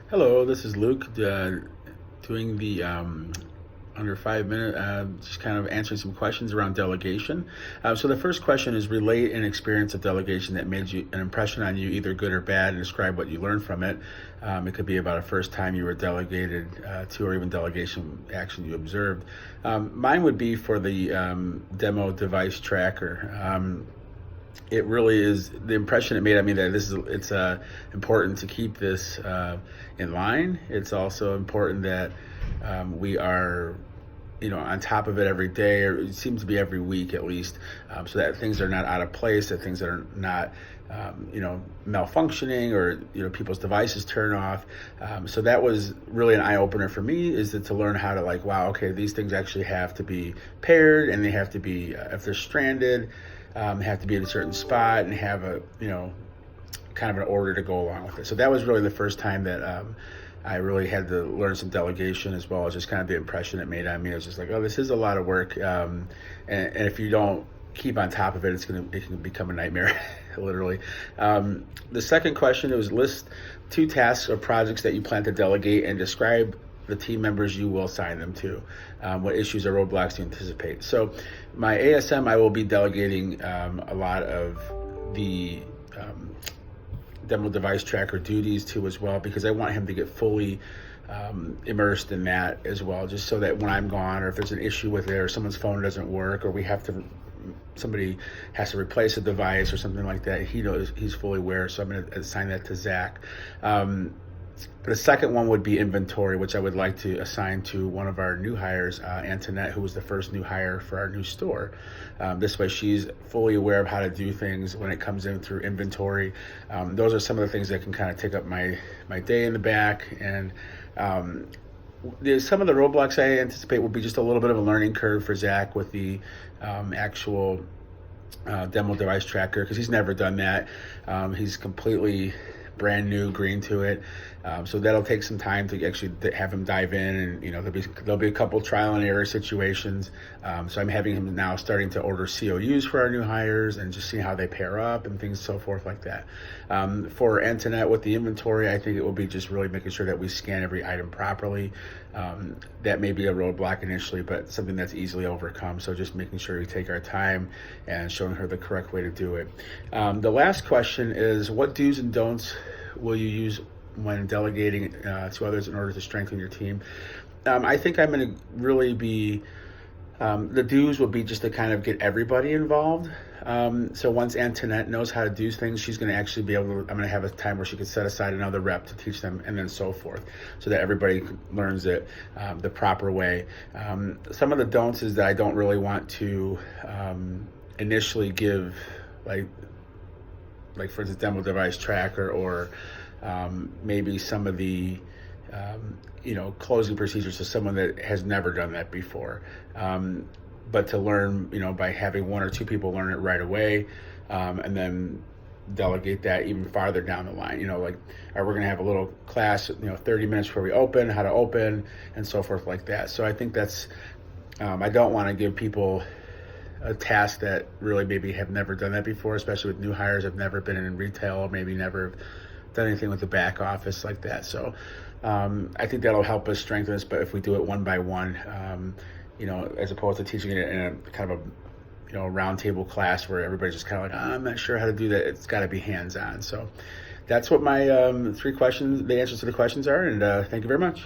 Hello, this is Luke, doing the under 5 minute, just kind of answering some questions around delegation. So the first question is relate an experience of delegation that made you an impression on you, either good or bad, and describe what you learned from it. It could be about a first time you were delegated to, or even delegation action you observed. Mine would be for the demo device tracker. It really is the impression it made on me that it's important to keep this in line. It's also important that we are on top of it every day, or it seems to be every week at least, so that things are not out of place, that things are not malfunctioning, or people's devices turn off. So that was really an eye opener for me, is to learn how to, like, wow, okay, these things actually have to be paired, and they have to be, if they're stranded, have to be in a certain spot and have a kind of an order to go along with it. So that was really the first time that I really had to learn some delegation, as well as just kind of the impression it made on me. I was just like, oh, this is a lot of work, and if you don't keep on top of it, it can become a nightmare, literally. The second question, it was list 2 tasks or projects that you plan to delegate and describe the team members you will assign them to. What issues or roadblocks do you anticipate? So my ASM, I will be delegating a lot of the demo device tracker duties to as well, because I want him to get fully immersed in that as well, just so that when I'm gone, or if there's an issue with it, or someone's phone doesn't work, or somebody has to replace a device or something like that, he knows, he's fully aware. So I'm going to assign that to Zach. The second one would be inventory, which I would like to assign to one of our new hires, Antoinette, who was the first new hire for our new store. This way she's fully aware of how to do things when it comes in through inventory. Those are some of the things that can kind of take up my day in the back. And some of the roadblocks I anticipate will be just a little bit of a learning curve for Zach with the actual demo device tracker, because he's never done that. He's completely brand new, green to it. So that'll take some time to actually have him dive in, and there'll be a couple trial and error situations. So I'm having him now starting to order COUs for our new hires and just see how they pair up and things so forth like that. For Antoinette with the inventory, I think it will be just really making sure that we scan every item properly. That may be a roadblock initially, but something that's easily overcome. So just making sure we take our time and showing her the correct way to do it. The last question is, what do's and don'ts will you use when delegating to others in order to strengthen your team? I think I'm going to really be, the do's will be just to kind of get everybody involved. So once Antoinette knows how to do things, she's going to actually be able to, I'm going to have a time where she can set aside another rep to teach them, and then so forth, so that everybody learns it the proper way. Some of the don'ts is that I don't really want to initially give, like for instance, demo device tracker, or maybe some of the closing procedures to someone that has never done that before. But to learn, by having 1 or 2 people learn it right away, and then delegate that even farther down the line. Like, we're going to have a little class, 30 minutes before we open, how to open, and so forth like that. So I think that's, I don't want to give people a task that really maybe have never done that before, especially with new hires, have never been in retail, or maybe never done anything with the back office like that. So I think that'll help us strengthen us, but if we do it one by one, as opposed to teaching it in a kind of a round table class where everybody's just kind of like, I'm not sure how to do that. It's got to be hands-on. So that's what my the answers to the questions are, and thank you very much.